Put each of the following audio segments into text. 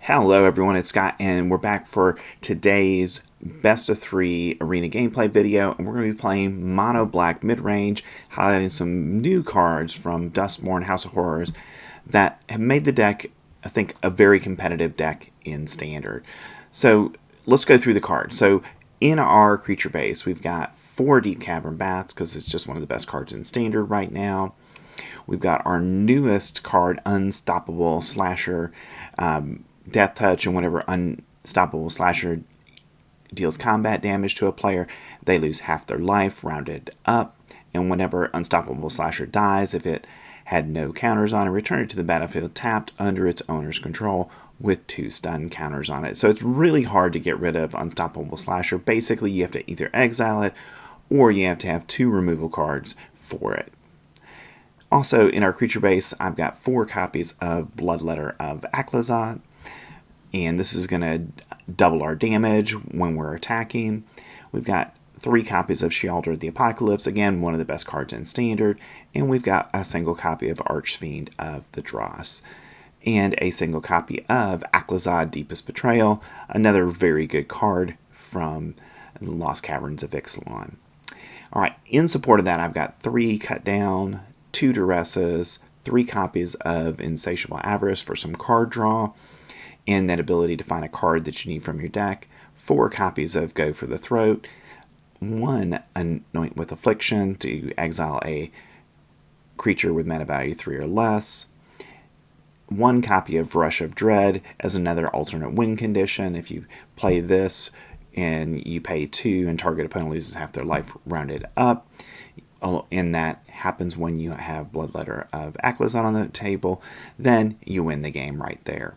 Hello everyone, it's Scott and we're back for today's best of 3 arena gameplay video, and we're going to be playing mono black mid-range, highlighting some new cards from Duskmourn House of Horrors that have made the deck, I think, a very competitive deck in Standard. So let's go through the cards. So in our creature base, we've got 4 Deep-Cavern Bats because it's just one of the best cards in Standard right now. We've got our newest card, Unstoppable Slasher, Death Touch, and whenever Unstoppable Slasher deals combat damage to a player, they lose half their life, rounded up. And whenever Unstoppable Slasher dies, if it had no counters on it, return it to the battlefield tapped under its owner's control with 2 stun counters on it. So it's really hard to get rid of Unstoppable Slasher. Basically, you have to either exile it or you have to have 2 removal cards for it. Also, in our creature base, I've got 4 copies of Bloodletter of Aclazotz, and this is going to double our damage when we're attacking. We've got 3 copies of Sheoldred the Apocalypse, again, one of the best cards in Standard, and we've got a single copy of Archfiend of the Dross, and a single copy of Aclazotz Deepest Betrayal, another very good card from the Lost Caverns of Ixalan. Alright, in support of that, I've got 3 cut down, 2 Duresses, 3 copies of Insatiable Avarice for some card draw, and that ability to find a card that you need from your deck, 4 copies of Go for the Throat, 1 Anoint with Affliction to exile a creature with mana value 3 or less, 1 copy of Rush of Dread as another alternate win condition. If you play this and you pay 2 and target opponent loses half their life, rounded up, and that happens when you have Bloodletter of Aclazotz on the table, then you win the game right there.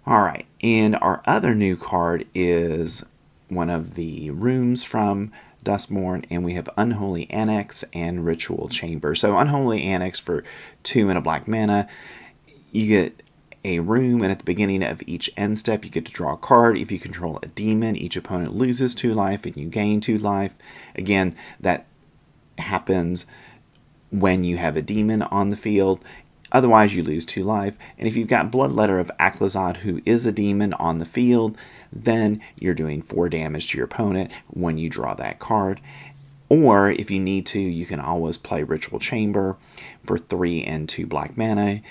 Alright, and our other new card is one of the rooms from Duskmourn, and we have Unholy Annex and Ritual Chamber. So Unholy Annex for 2 and a black mana, you get a room, and at the beginning of each end step you get to draw a card. If you control a demon, each opponent loses 2 life and you gain 2 life. Again, that happens when you have a demon on the field. Otherwise, you lose 2 life. And if you've got Bloodletter of Aclazotz, who is a demon on the field, then you're doing 4 damage to your opponent when you draw that card. Or, if you need to, you can always play Ritual Chamber for 3 and 2 black mana.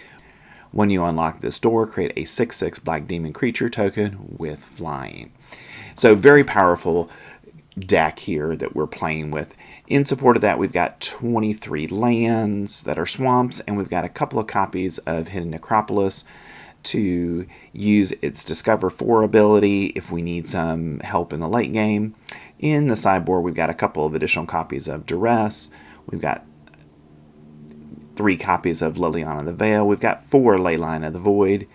When you unlock this door, create a 6/6 black demon creature token with flying. So, very powerful deck here that we're playing with. In support of that, we've got 23 lands that are swamps, and we've got a couple of copies of Hidden Necropolis to use its Discover 4 ability if we need some help in the late game. In the sideboard, we've got a couple of additional copies of Duress. We've got 3 copies of Liliana the Veil. We've got 4 Leyline of the Void.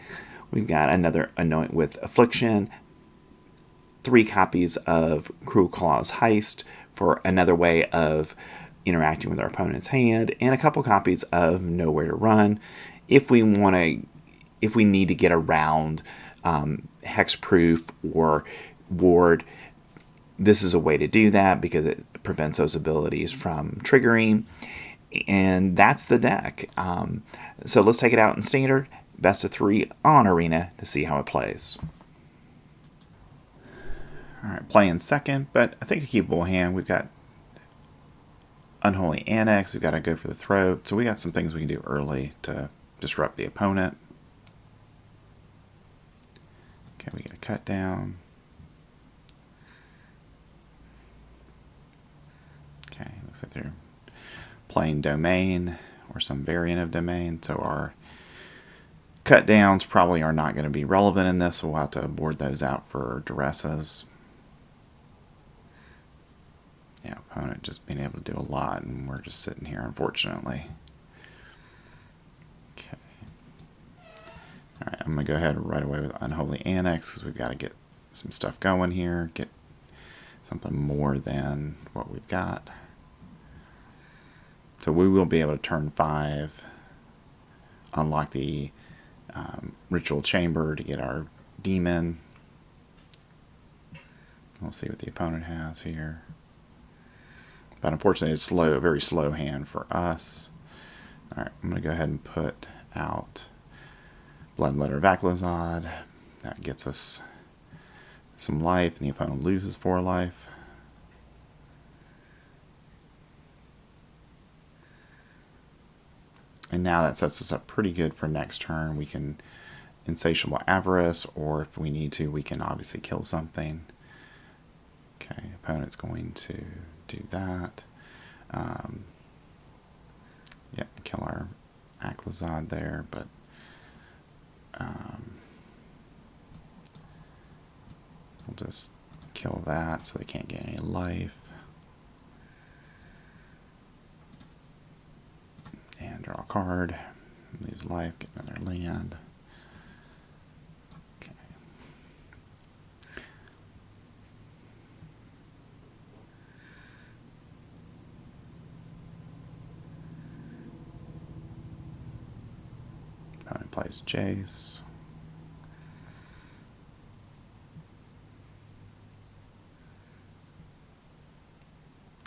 We've got another Anoint with Affliction. 3 copies of Cruel Claw's Heist for another way of interacting with our opponent's hand, and a couple copies of Nowhere to Run if we need to get around hexproof or ward. This is a way to do that because it prevents those abilities from triggering, and that's the deck. So let's take it out in Standard, best of 3 on Arena to see how it plays. Alright, playing second, but I think a keepable hand. We've got Unholy Annex, we've got to Go for the Throat, so we got some things we can do early to disrupt the opponent. Okay, we get a cut down. Okay, looks like they're playing Domain or some variant of Domain, so our cut downs probably are not going to be relevant in this, so we'll have to board those out for Duresses. Yeah, opponent just being able to do a lot, and we're just sitting here, unfortunately. Okay. Alright, I'm going to go ahead right away with Unholy Annex, because we've got to get some stuff going here, get something more than what we've got. So we will be able to turn 5, unlock the Ritual Chamber to get our demon. We'll see what the opponent has here. But unfortunately, it's slow, a very slow hand for us. Alright, I'm going to go ahead and put out Bloodletter of Aclazotz, That gets us some life, and the opponent loses 4 life. And now that sets us up pretty good for next turn. We can Insatiable Avarice, or if we need to, we can obviously kill something. Okay, opponent's going to do that. Yep, kill our Aclazotz there, but we'll just kill that so they can't get any life. And draw a card. Lose life, get another land. Okay. Opponent plays Jace.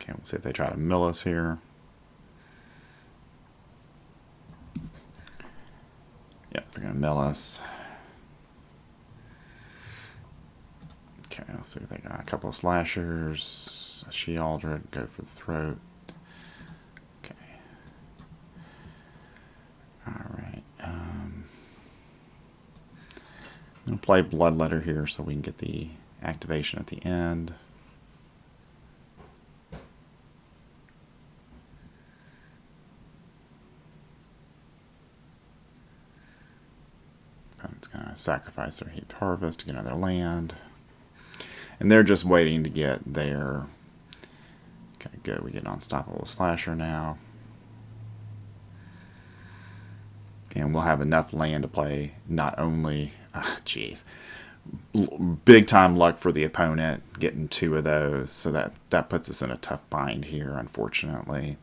Okay, we'll see if they try to mill us here. Yep, they're going to mill us. Okay, let's see if they got a couple of slashers. A Sheoldred, go for the throat. Okay. Alright. I'm going to play Bloodletter here so we can get the activation at the end. Opponent's going to sacrifice their Heaped Harvest to get another land. And they're just waiting to get their... Okay, good. We get an Unstoppable Slasher now. And we'll have enough land to play not only... Jeez. Big time luck for the opponent getting 2 of those. So that puts us in a tough bind here, unfortunately.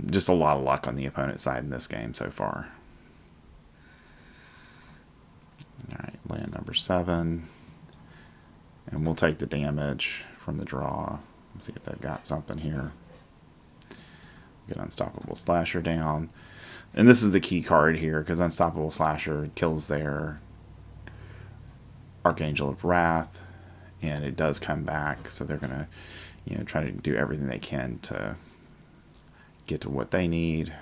Just a lot of luck on the opponent's side in this game so far. Alright, land number 7. And we'll take the damage from the draw. Let's see if they've got something here. Get Unstoppable Slasher down. And this is the key card here, because Unstoppable Slasher kills their Archangel of Wrath, and it does come back, so they're going to, try to do everything they can to get to what they need.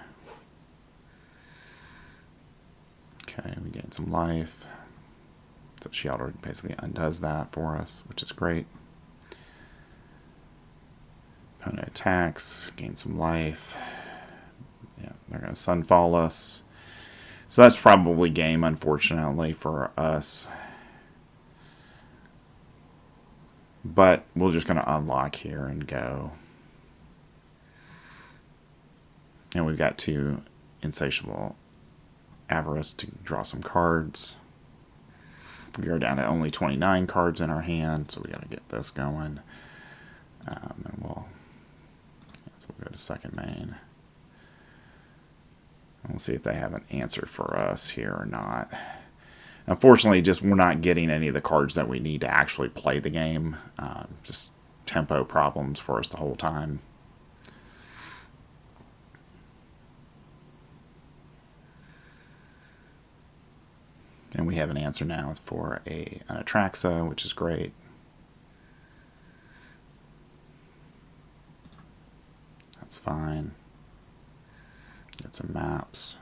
Okay, we gain some life. So Sheoldred basically undoes that for us, which is great. Opponent attacks, gain some life. Yeah, they're going to Sunfall us. So that's probably game, unfortunately, for us. But we're just going to unlock here and go. And we've got 2 Insatiable Avarice to draw some cards. We are down to only 29 cards in our hand, so we got to get this going. And we'll go to second main. We'll see if they have an answer for us here or not. Unfortunately, we're not getting any of the cards that we need to actually play the game. Just tempo problems for us the whole time. And we have an answer now for an Atraxa, which is great. That's fine. Get some maps.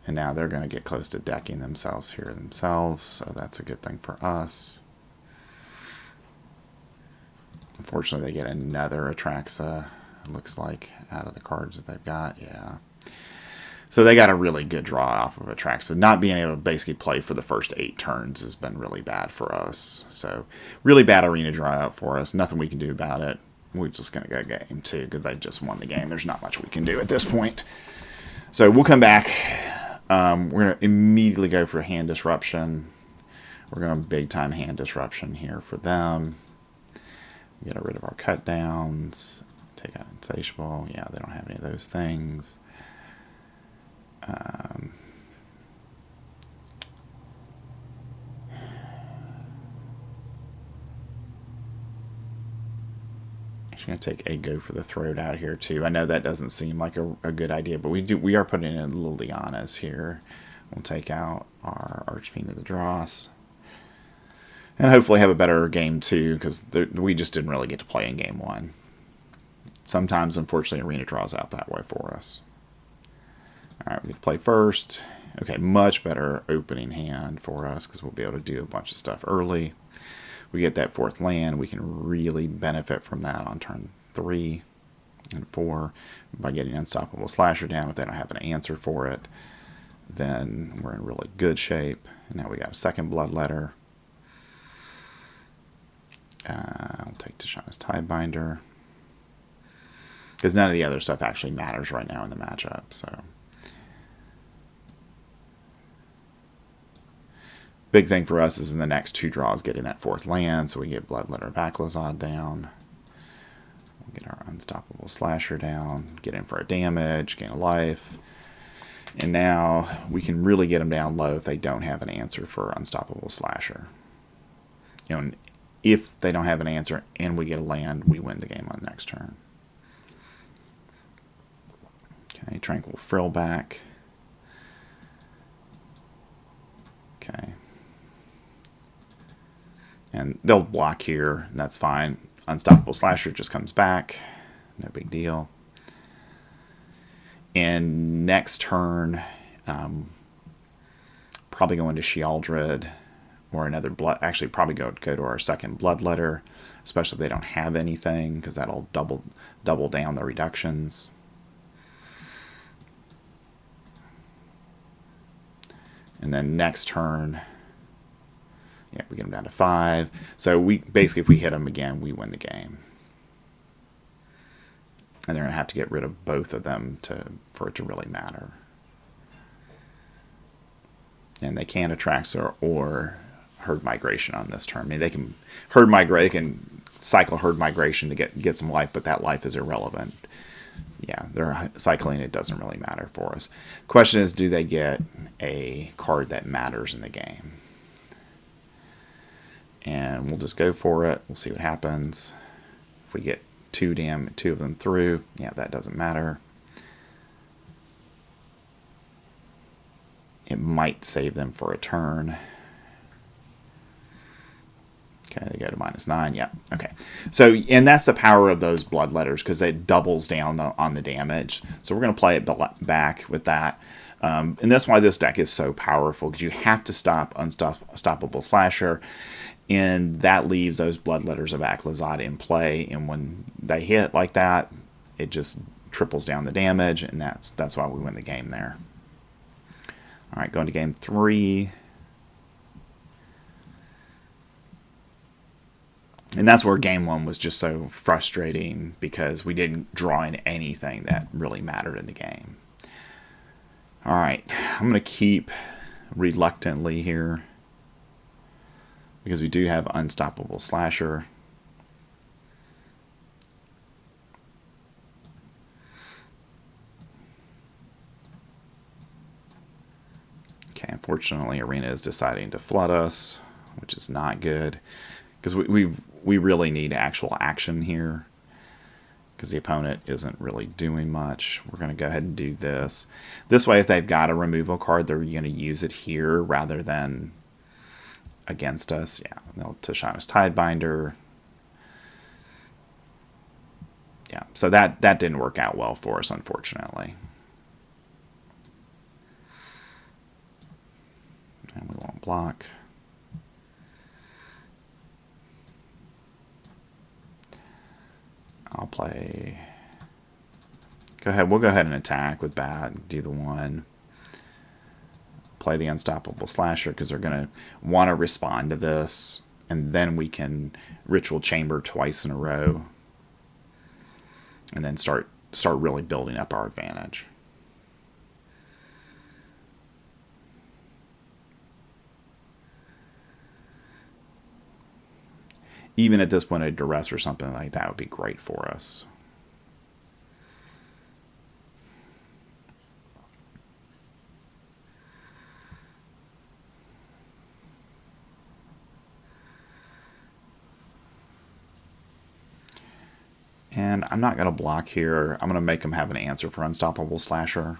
And now they're going to get close to decking themselves here themselves, so that's a good thing for us. Unfortunately, they get another Atraxa, it looks like, out of the cards that they've got. Yeah. So they got a really good draw off of Atraxa. Not being able to basically play for the first 8 turns has been really bad for us. So really bad arena draw out for us. Nothing we can do about it. We're just going to go game 2 because they just won the game. There's not much we can do at this point. So we'll come back. We're going to immediately go for hand disruption. We're going to big time hand disruption here for them. Get rid of our cut downs. Take out Insatiable. Yeah, they don't have any of those things. Actually, going to take a go for the throat out here too. I know that doesn't seem like a good idea, but we are putting in Lilianas here. We'll take out our Archfiend of the Dross. And hopefully have a better game 2, because we just didn't really get to play in game 1. Sometimes, unfortunately, Arena draws out that way for us. Alright, we get to play first. Okay, much better opening hand for us, because we'll be able to do a bunch of stuff early. We get that 4th land. We can really benefit from that on turn 3 and 4 by getting Unstoppable Slasher down. If they don't have an answer for it, then we're in really good shape. And now we got a second Bloodletter. I'll take Tashawn's Tidebinder, because none of the other stuff actually matters right now in the matchup. So, big thing for us is in the next 2 draws getting that 4th land, so we get Bloodletter of Aclazotz down. We'll get our Unstoppable Slasher down, get in for a damage, gain a life. And now we can really get them down low if they don't have an answer for Unstoppable Slasher. You know, if they don't have an answer and we get a land, we win the game on the next turn. Okay, Tranquil Frill back. Okay. And they'll block here, and that's fine. Unstoppable Slasher just comes back. No big deal. And next turn, probably going to Sheoldred or another actually probably go to our second Bloodletter, especially if they don't have anything, because that'll double down the reductions. And then next turn, yeah, we get them down to 5. So we basically, if we hit them again, we win the game. And they're going to have to get rid of both of them for it to really matter. And they can't attract or herd migration on this turn. I mean, they can they can cycle herd migration to get some life, but that life is irrelevant. Yeah, they're cycling. It doesn't really matter for us. The question is, do they get a card that matters in the game? And we'll just go for it. We'll see what happens. If we get 2 of them through, yeah, that doesn't matter. It might save them for a turn. Okay, they go to -9. Yeah, okay. So, and that's the power of those Bloodletters, because it doubles down on the damage. So we're going to play it back with that. And that's why this deck is so powerful, because you have to stop Unstoppable Slasher, and that leaves those Bloodletters of Aclazotz in play. And when they hit like that, it just triples down the damage, and that's why we win the game there. All right, going to game 3. And that's where game 1 was just so frustrating, because we didn't draw in anything that really mattered in the game. All right, I'm going to keep reluctantly here, because we do have Unstoppable Slasher. Okay, unfortunately, Arena is deciding to flood us, which is not good, because we really need actual action here, because the opponent isn't really doing much. We're going to go ahead and do this. This way, if they've got a removal card, they're going to use it here rather than against us. Yeah, they'll Tashawn's Tidebinder. Yeah, so that didn't work out well for us, unfortunately. And we won't block. I'll play. Go ahead. We'll go ahead and attack with Bat. Do the 1. Play the Unstoppable Slasher, because they're going to want to respond to this, and then we can Ritual Chamber twice in a row, and then start really building up our advantage. Even at this point, a Duress or something like that would be great for us. And I'm not going to block here. I'm going to make them have an answer for Unstoppable Slasher.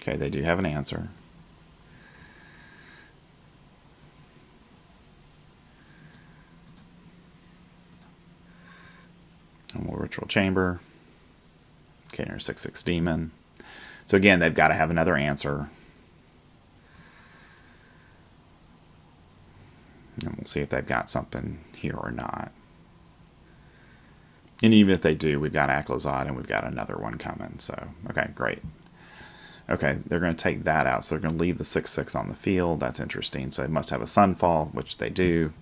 Okay, they do have an answer. And more Ritual Chamber. Okay, there's 6/6 Demon. So again, they've got to have another answer. And we'll see if they've got something here or not. And even if they do, we've got Aclazotz and we've got another one coming. So, okay, great. Okay, they're going to take that out. So they're going to leave the 6/6 on the field. That's interesting. So they must have a Sunfall, which they do.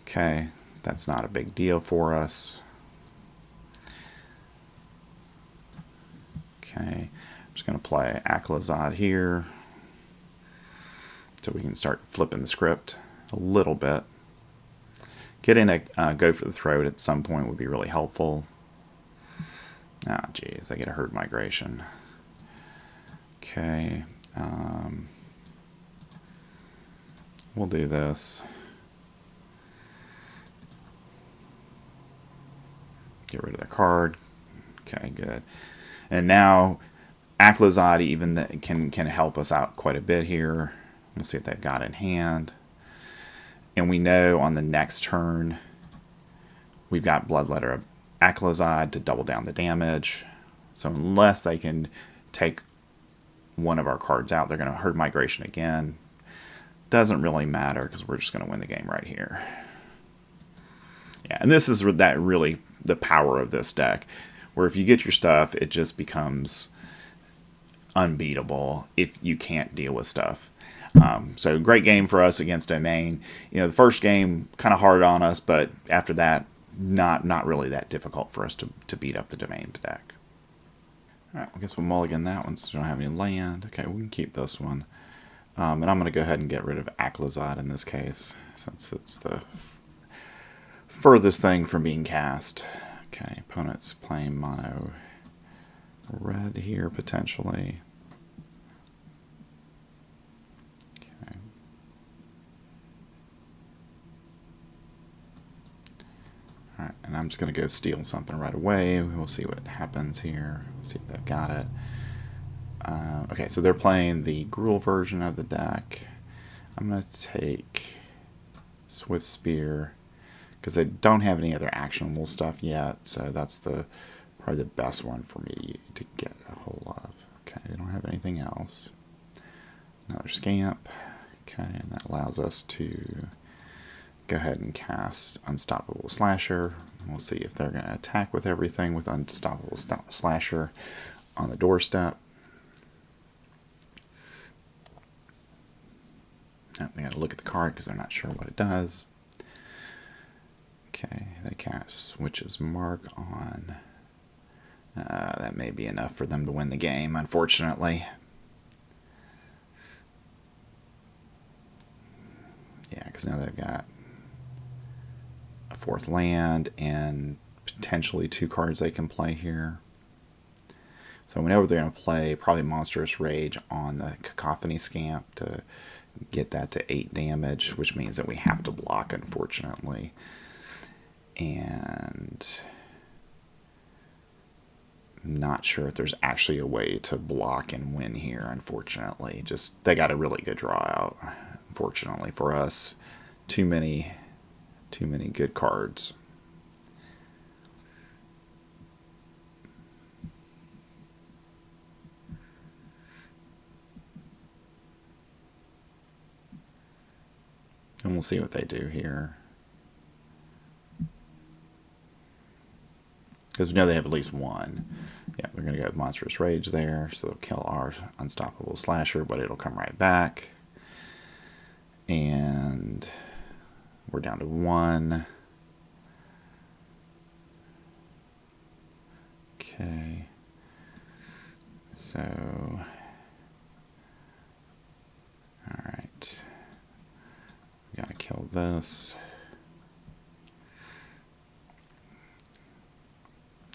Okay, that's not a big deal for us. Okay, I'm just going to play Aclazotz here. So we can start flipping the script a little bit. Getting a Go for the Throat at some point would be really helpful. Ah, geez, they get a Herd Migration. Okay, we'll do this. Get rid of the card. Okay, good. And now Aclazotz even can help us out quite a bit here. We'll see if they've got in hand. And we know on the next turn we've got Bloodletter of Aclazotz to double down the damage. So unless they can take one of our cards out, they're going to Herd Migration again. Doesn't really matter because we're just going to win the game right here. Yeah, and this is that really the power of this deck, where if you get your stuff, it just becomes unbeatable if you can't deal with stuff. So great game for us against Domain. You know, the first game kind of hard on us, but after that, not really that difficult for us to beat up the Domain deck. All right, I guess we'll mulligan that one since we don't have any land. Okay, we can keep this one. And I'm going to go ahead and get rid of Aclazotz in this case, since it's the furthest thing from being cast. Okay, opponent's playing mono red here, potentially. Okay. Alright, and I'm just going to go steal something right away. We'll see what happens here. See if they've got it. Okay, so they're playing the Gruul version of the deck. I'm going to take Swift Spear, because they don't have any other actionable stuff yet, so that's probably the best one for me to get a hold of. Okay, they don't have anything else. Another Scamp. Okay, and that allows us to go ahead and cast Unstoppable Slasher. We'll see if they're going to attack with everything with Unstoppable Slasher on the doorstep. They got to look at the card because they're not sure what it does. Okay, they cast Witch's Mark on. That may be enough for them to win the game, unfortunately. Yeah, because now they've got a fourth land and potentially 2 cards they can play here. So whenever they're going to play, probably Monstrous Rage on the Cacophony Scamp to get that to 8 damage, which means that we have to block, unfortunately. And I'm not sure if there's actually a way to block and win here, unfortunately. Just they got a really good draw out, unfortunately for us. Too many good cards. And we'll see what they do here. Because we know they have at least one. Yeah, they're going to go with Monstrous Rage there. So they'll kill our Unstoppable Slasher, but it'll come right back. And we're down to 1. Okay. So, alright. We gotta kill this.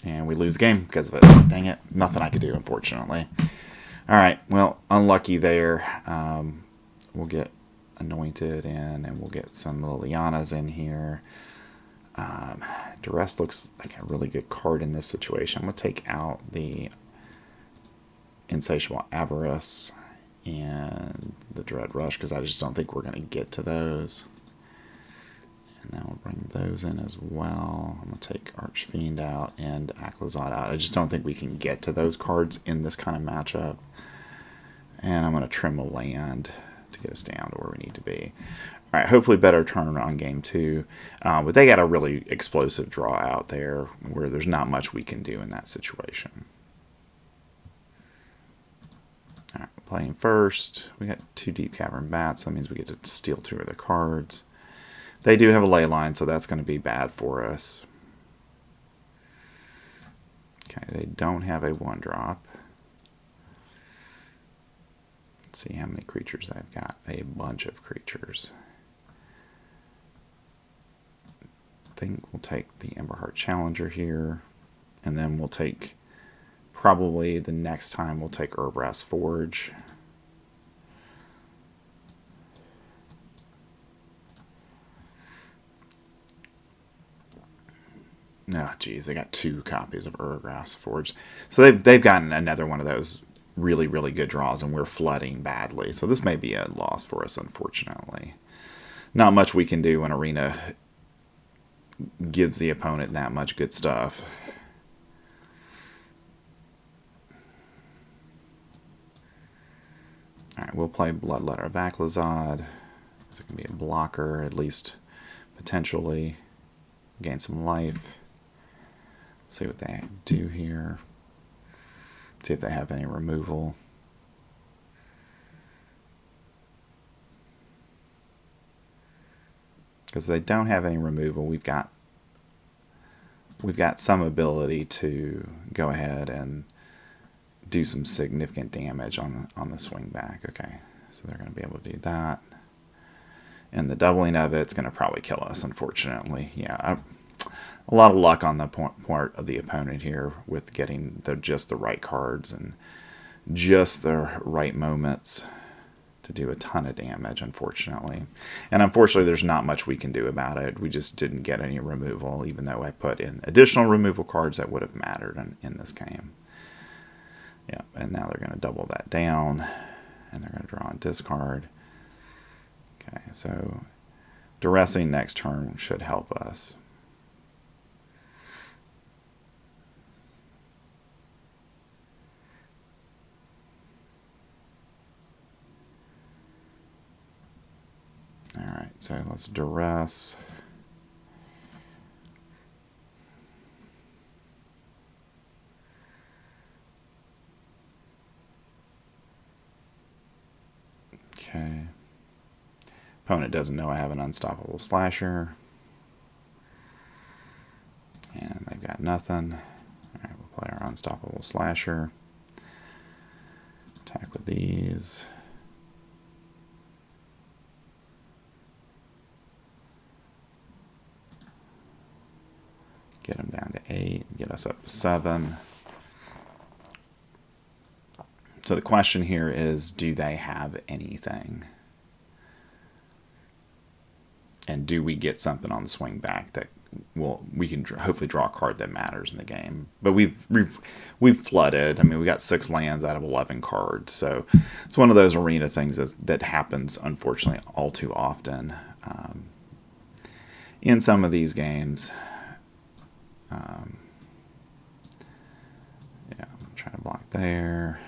And we lose the game because of it. Dang it. Nothing I could do, unfortunately. Alright, well, unlucky there. we'll get Anointed in, and we'll get some Lilianas in here. Duress looks like a really good card in this situation. I'm going to take out the Insatiable Avarice and the Dread Rush because I just don't think we're going to get to those. And then we'll bring those in as well. I'm going to take Archfiend out and Aclazotz out. I just don't think we can get to those cards in this kind of matchup. And I'm going to trim a land to get us down to where we need to be. All right, hopefully better turn on game 2. But they got a really explosive draw out there where there's not much we can do in that situation. All right, playing first. We got 2 Deep-Cavern Bats. That means we get to steal 2 of their cards. They do have a Leyline, so that's going to be bad for us. Okay, they don't have a 1-drop. Let's see how many creatures they've got. A bunch of creatures. I think we'll take the Emberheart Challenger here, and then we'll take, probably the next time we'll take Urbrass Forge. Oh, geez, they got 2 copies of Urbrass Forge. So they've gotten another one of those really, really good draws, and we're flooding badly. So this may be a loss for us, unfortunately. Not much we can do when Arena gives the opponent that much good stuff. Alright, we'll play Bloodletter of Aclazotz. It's going to be a blocker, at least potentially. Gain some life. See what they do here. See if they have any removal. Because if they don't have any removal, we've got some ability to go ahead and do some significant damage on the swing back. Okay, so they're going to be able to do that. And the doubling of it's going to probably kill us, unfortunately. Yeah, a lot of luck on the part of the opponent here with getting just the right cards and just the right moments to do a ton of damage, unfortunately. And unfortunately, there's not much we can do about it. We just didn't get any removal, even though I put in additional removal cards that would have mattered in this game. Yeah, and now they're going to double that down, and they're going to draw and discard. Okay, so Duressing next turn should help us. Alright, so let's Duress. Okay. Opponent doesn't know I have an Unstoppable Slasher. And they've got nothing. Alright, we'll play our Unstoppable Slasher. Attack with these. Get them down to 8, get us up to 7. So the question here is, do they have anything? And do we get something on the swing back that we can hopefully draw a card that matters in the game? But we've flooded. I mean, we got 6 lands out of 11 cards, so it's one of those arena things that happens, unfortunately, all too often in some of these games. Yeah, I'm trying to block there.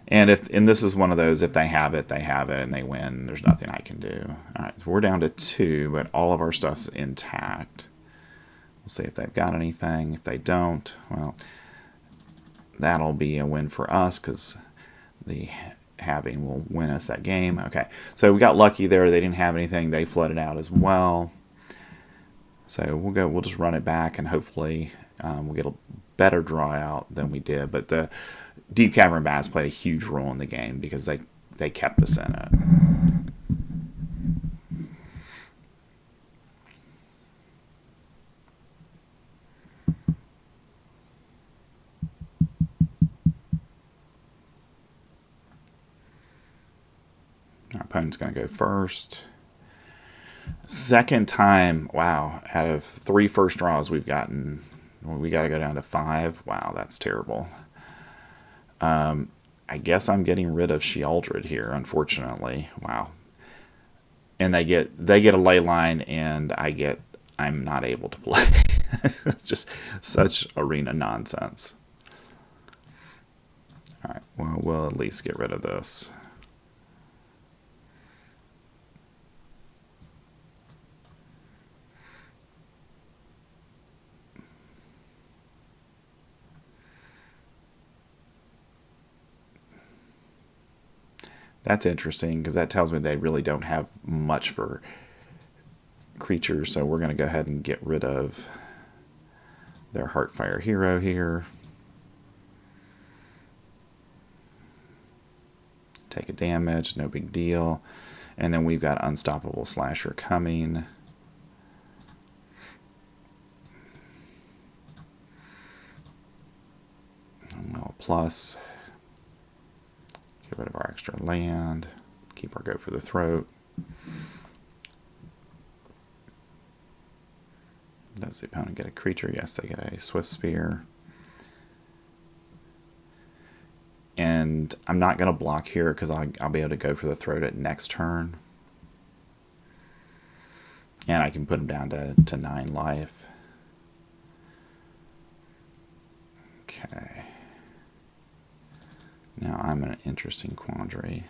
And this is one of those, if they have it, and they win. There's nothing I can do. All right, so we're down to 2, but all of our stuff's intact. We'll see if they've got anything. If they don't, well, that'll be a win for us because the having will win us that game. Okay, so we got lucky there. They didn't have anything. They flooded out as well. So we'll just run it back, and hopefully we'll get a better draw out than we did. But the Deep-Cavern Bats played a huge role in the game because they kept us in it. opponent's going to go first. Second time, wow, out of 3 first draws we've gotten, we got to go down to 5. Wow, that's terrible. I guess I'm getting rid of Sheoldred here, unfortunately. Wow. And they get a Leyline, and I'm not able to play. Just such arena nonsense. Alright, well, we'll at least get rid of this. That's interesting, because that tells me they really don't have much for creatures, so we're going to go ahead and get rid of their Heartfire hero here. Take a damage, no big deal. And then we've got Unstoppable Slasher coming. Well, plus... Get rid of our extra land. Keep our Go for the Throat. Does the opponent get a creature? Yes, they get a Swift Spear. And I'm not going to block here because I'll be able to go for the Throat at next turn. And I can put him down to 9 life. Okay. Now I'm in an interesting quandary.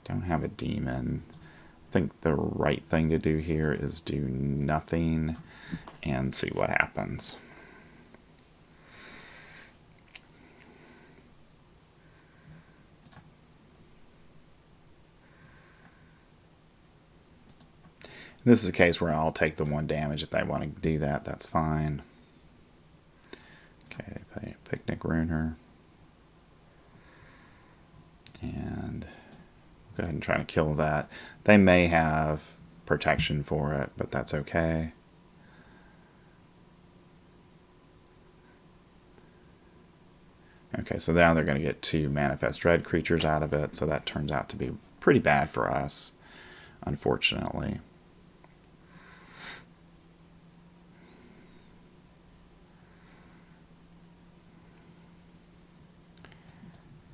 Don't have a demon. I think the right thing to do here is do nothing and see what happens. This is a case where I'll take the 1 damage. If they want to do that, that's fine. Okay, they play a Picnic Ruiner. And go ahead and try to kill that. They may have protection for it, but that's okay. Okay, so now they're going to get 2 Manifest Dread creatures out of it, so that turns out to be pretty bad for us, unfortunately.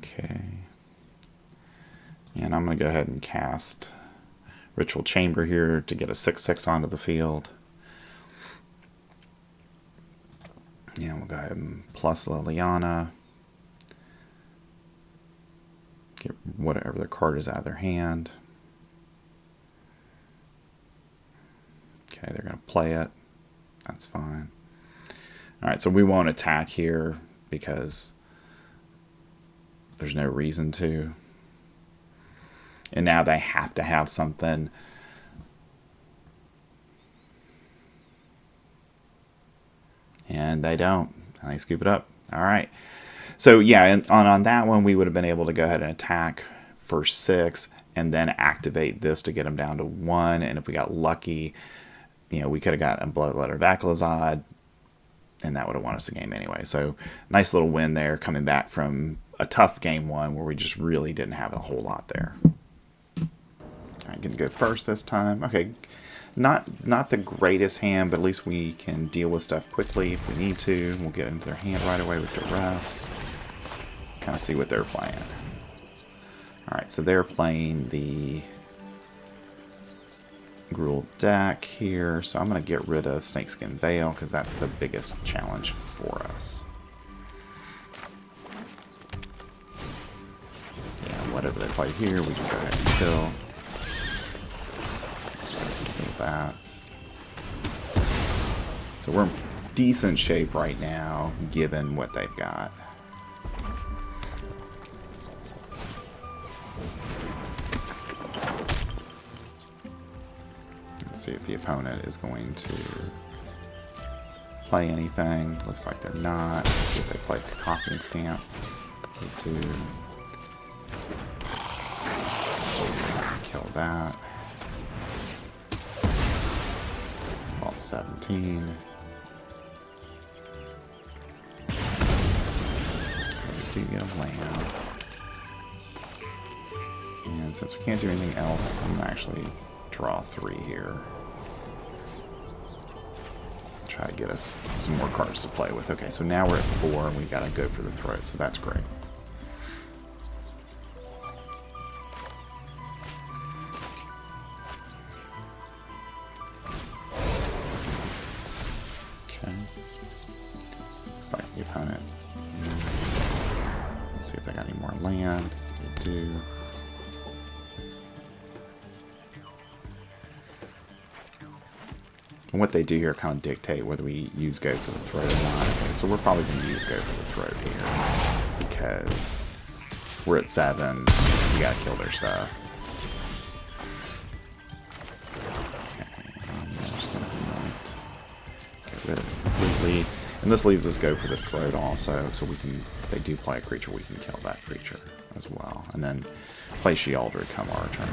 Okay. And I'm going to go ahead and cast Ritual Chamber here to get a 6/6 onto the field. And we'll go ahead and plus Liliana. Get whatever their card is out of their hand. Okay, they're going to play it. That's fine. Alright, so we won't attack here because there's no reason to. And now they have to have something. And they don't. And they scoop it up. Alright. So yeah, and on that one we would have been able to go ahead and attack for 6 and then activate this to get them down to 1. And if we got lucky, you know, we could have got a Bloodletter of Aclazotz, and that would have won us the game anyway. So nice little win there, coming back from a tough game 1 where we just really didn't have a whole lot there. I'm going to go first this time. Okay, not the greatest hand, but at least we can deal with stuff quickly if we need to. We'll get into their hand right away with Duress. Kind of see what they're playing. Alright, so they're playing the Gruul deck here, so I'm going to get rid of Snakeskin Veil because that's the biggest challenge for us. Yeah, whatever they play here, we can go ahead and kill. That. So we're in decent shape right now, given what they've got. Let's see if the opponent is going to play anything. Looks like they're not. Let's see if they play Cacophony Scamp. They do. Kill that. 17. We do get a land. And since we can't do anything else, I'm going to actually draw 3 here. Try to get us some more cards to play with. Okay, so now we're at 4 and we got to go for the throat, so that's great. Okay. Looks like the opponent. Let's see if they got any more land. They do. And what they do here kind of dictate whether we use go for the throat or not. Okay, so we're probably going to use go for the throat here because we're at 7. We got to kill their stuff. Okay, there's the Anoint. Get rid of it completely. And this leaves us go for the throat also, so we can, if they do play a creature, we can kill that creature as well. And then play Sheoldred come our turn.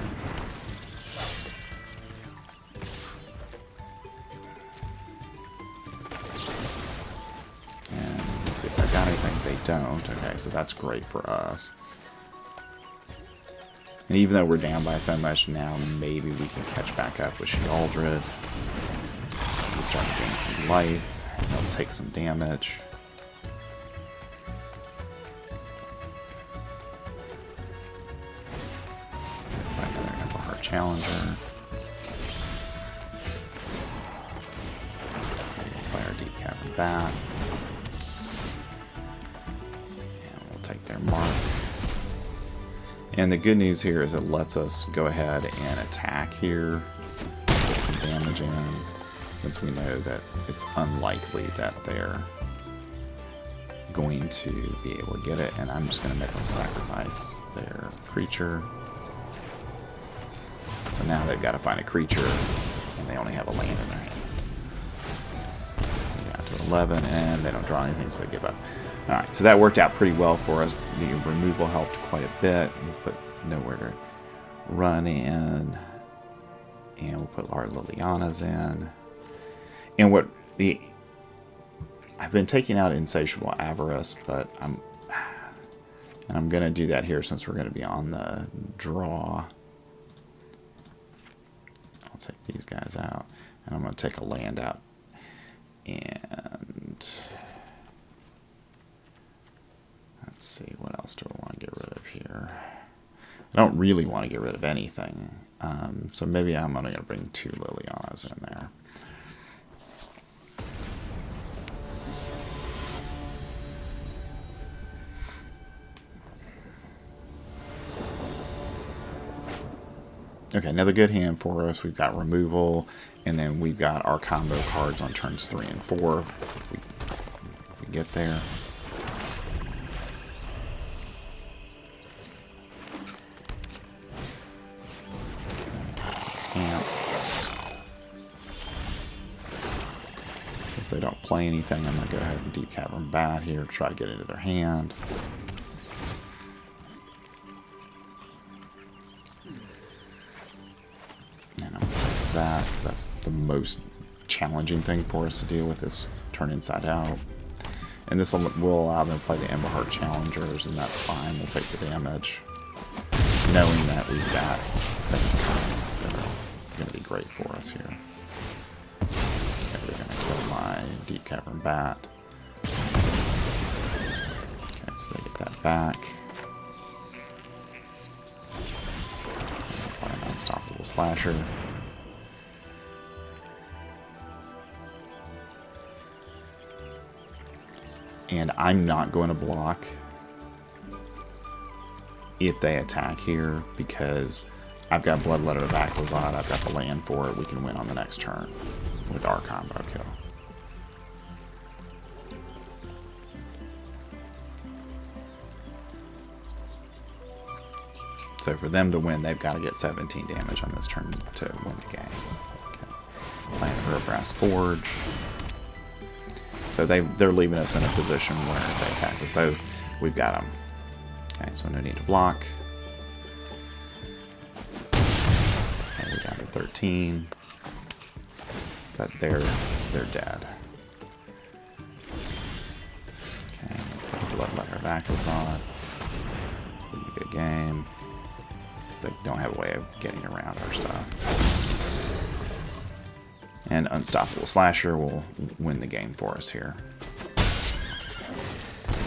They don't. Okay, so that's great for us. And even though we're down by so much now, maybe we can catch back up with Sheoldred. We'll start to gain some life. They'll take some damage. Another Emberheart Challenger. We'll play our Deep-Cavern Bat. Their mark. And the good news here is it lets us go ahead and attack here, get some damage in, since we know that it's unlikely that they're going to be able to get it. And I'm just going to make them sacrifice their creature. So now they've got to find a creature, and they only have a land in their hand. We got to 11, and they don't draw anything, so they give up. Alright, so that worked out pretty well for us. The removal helped quite a bit. We'll put nowhere to run in. And we'll put our Lilianas in. And what the... I've been taking out Insatiable Avarice, but I'm going to do that here since we're going to be on the draw. I'll take these guys out. And I'm going to take a land out. And... let's see, what else do I want to get rid of here? I don't really want to get rid of anything. So maybe I'm only going to bring 2 Lilianas in there. Okay, another good hand for us. We've got removal, and then we've got our combo cards on turns 3 and 4. If we get there. Since they don't play anything, I'm going to go ahead and Deep-Cavern Bat here to try to get into their hand. And I'm going to take that, because that's the most challenging thing for us to deal with, is turn inside out. And this will allow them to play the Emberheart Challengers, and that's fine. We'll take the damage, knowing that we've got things coming that are going to be great for us here. Okay, we're going to kill my Deep-Cavern Bat. Okay, so they get that back. Apply an Unstoppable Slasher. And I'm not going to block if they attack here, because I've got Bloodletter of Aclazotz, I've got the land for it, we can win on the next turn with our combo kill. So for them to win, they've got to get 17 damage on this turn to win the game. Okay. Land for a Brass Forge. So they're leaving us in a position where if they attack with both, we've got them. Okay, so no need to block. Okay, we're down to 13. but they're dead. Okay, Bloodletter of Aclazotz. Pretty good game. Because they don't have a way of getting around our stuff. And Unstoppable Slasher will win the game for us here.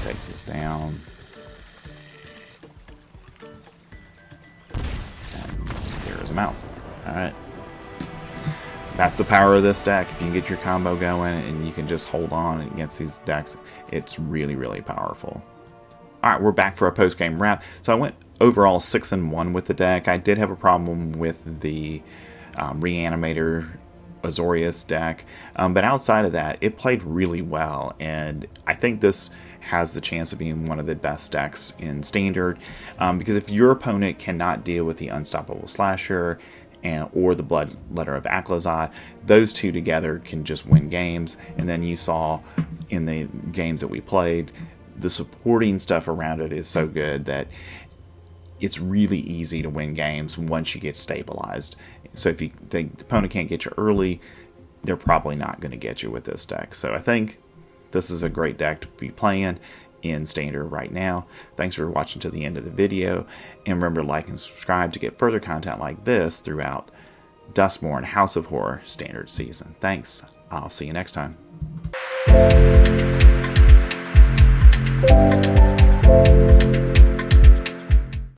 Takes us down. And zeroes them out. Alright. That's the power of this deck. If you can get your combo going and you can just hold on against these decks, it's really, really powerful. Alright, we're back for a post-game wrap. So I went overall 6-1 with the deck. I did have a problem with the Reanimator Azorius deck, but outside of that, it played really well, and I think this has the chance of being one of the best decks in Standard, because if your opponent cannot deal with the Unstoppable Slasher or the Bloodletter of Aclazotz, those two together can just win games. And then you saw in the games that we played, the supporting stuff around it is so good that it's really easy to win games once you get stabilized. So if you think the opponent can't get you early, they're probably not going to get you with this deck. So I think this is a great deck to be playing in Standard right now. Thanks for watching to the end of the video, and remember to like and subscribe to get further content like this throughout Duskmourn House of Horror Standard Season. Thanks. I'll see you next time.